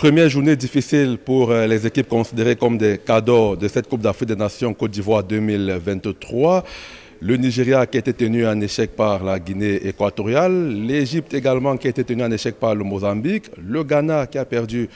Première journée difficile pour les équipes considérées comme des cadors de cette Coupe d'Afrique des Nations Côte d'Ivoire 2023. Le Nigeria qui a été tenu en échec par la Guinée équatoriale, l'Égypte également qui a été tenu en échec par le Mozambique, le Ghana qui a perdu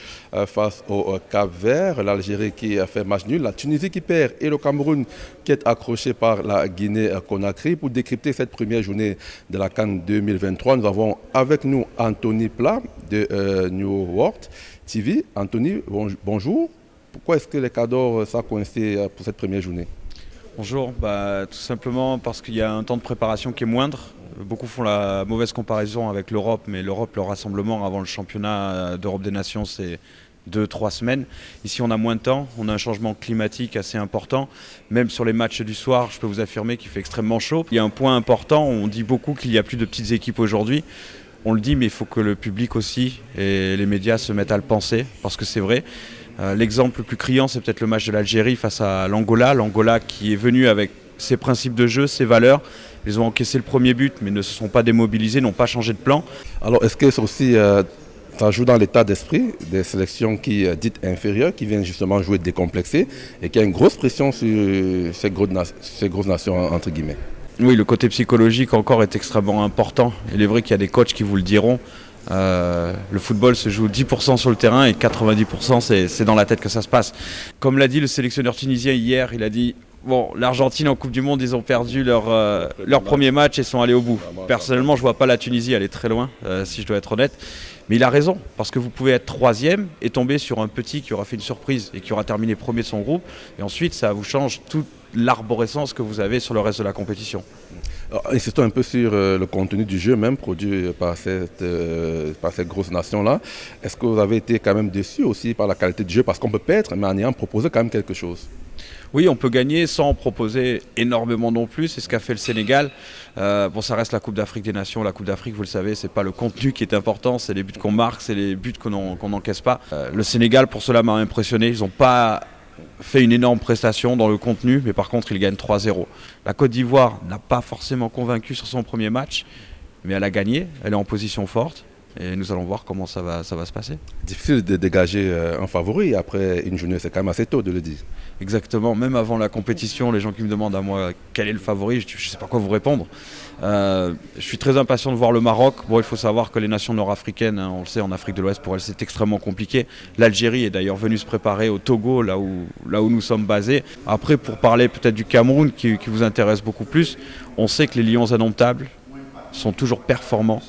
face au Cap-Vert, l'Algérie qui a fait match nul, la Tunisie qui perd et le Cameroun qui est accroché par la Guinée-Conakry. Pour décrypter cette première journée de la CAN 2023, nous avons avec nous Anthony Plat de New World TV. Anthony, bonjour. Pourquoi est-ce que les cadors sont coincés pour cette première journée? Bonjour, tout simplement parce qu'il y a un temps de préparation qui est moindre. Beaucoup font la mauvaise comparaison avec l'Europe, mais l'Europe, le rassemblement avant le championnat d'Europe des Nations, c'est 2-3 semaines. Ici, on a moins de temps, on a un changement climatique assez important. Même sur les matchs du soir, je peux vous affirmer qu'il fait extrêmement chaud. Il y a un point important, on dit beaucoup qu'il n'y a plus de petites équipes aujourd'hui. On le dit, mais il faut que le public aussi et les médias se mettent à le penser, parce que c'est vrai. L'exemple le plus criant, c'est peut-être le match de l'Algérie face à l'Angola. L'Angola qui est venu avec ses principes de jeu, ses valeurs. Ils ont encaissé le premier but, mais ne se sont pas démobilisés, n'ont pas changé de plan. Alors, est-ce que c'est aussi, ça joue dans l'état d'esprit des sélections dites inférieures, qui viennent justement jouer décomplexées et qui a une grosse pression sur ces grosses nations, entre guillemets? Oui, le côté psychologique encore est extrêmement important. Il est vrai qu'il y a des coachs qui vous le diront. Le football se joue 10% sur le terrain et 90% c'est dans la tête que ça se passe. Comme l'a dit le sélectionneur tunisien hier, il a dit bon, l'Argentine en Coupe du Monde, ils ont perdu leur premier match et sont allés au bout. Personnellement, je ne vois pas la Tunisie aller très loin, si je dois être honnête. Mais il a raison, parce que vous pouvez être troisième et tomber sur un petit qui aura fait une surprise et qui aura terminé premier de son groupe. Et ensuite, ça vous change toute l'arborescence que vous avez sur le reste de la compétition. Alors, insistons un peu sur le contenu du jeu même produit par cette grosse nation-là. Est-ce que vous avez été quand même déçu aussi par la qualité du jeu? Parce qu'on peut perdre, mais en ayant proposé quand même quelque chose. Oui, on peut gagner sans proposer énormément non plus, c'est ce qu'a fait le Sénégal. Bon, ça reste la Coupe d'Afrique des Nations. La Coupe d'Afrique, vous le savez, c'est pas le contenu qui est important, c'est les buts qu'on marque, c'est les buts qu'on n'encaisse pas. Le Sénégal, pour cela, m'a impressionné. Ils n'ont pas fait une énorme prestation dans le contenu, mais par contre, ils gagnent 3-0. La Côte d'Ivoire n'a pas forcément convaincu sur son premier match, mais elle a gagné, elle est en position forte. Et nous allons voir comment ça va se passer. Difficile de dégager un favori après une journée, c'est quand même assez tôt de le dire. Exactement, même avant la compétition, les gens qui me demandent à moi quel est le favori, je ne sais pas quoi vous répondre. Je suis très impatient de voir le Maroc. Bon, il faut savoir que les nations nord-africaines, on le sait, en Afrique de l'Ouest, pour elles c'est extrêmement compliqué. L'Algérie est d'ailleurs venue se préparer au Togo, là où nous sommes basés. Après, pour parler peut-être du Cameroun, qui vous intéresse beaucoup plus, on sait que les Lions indomptables sont toujours performants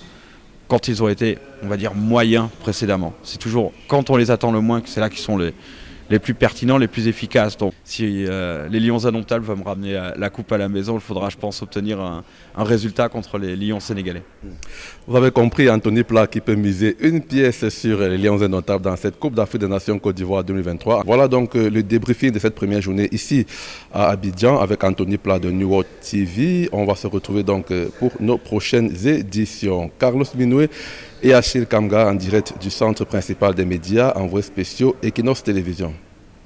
quand ils ont été, on va dire, moyens précédemment. C'est toujours quand on les attend le moins que c'est là qu'ils sont les plus pertinents, les plus efficaces. Donc si les Lions indomptables veulent me ramener la coupe à la maison, il faudra, je pense, obtenir un résultat contre les Lions sénégalais. Vous avez compris, Anthony Plat qui peut miser une pièce sur les Lions indomptables dans cette Coupe d'Afrique des Nations Côte d'Ivoire 2023. Voilà donc le débriefing de cette première journée ici à Abidjan avec Anthony Plat de New World TV. On va se retrouver donc pour nos prochaines éditions. Carlos Minoué et Achille Kamga en direct du centre principal des médias, envoyés spéciaux Equinox Télévision.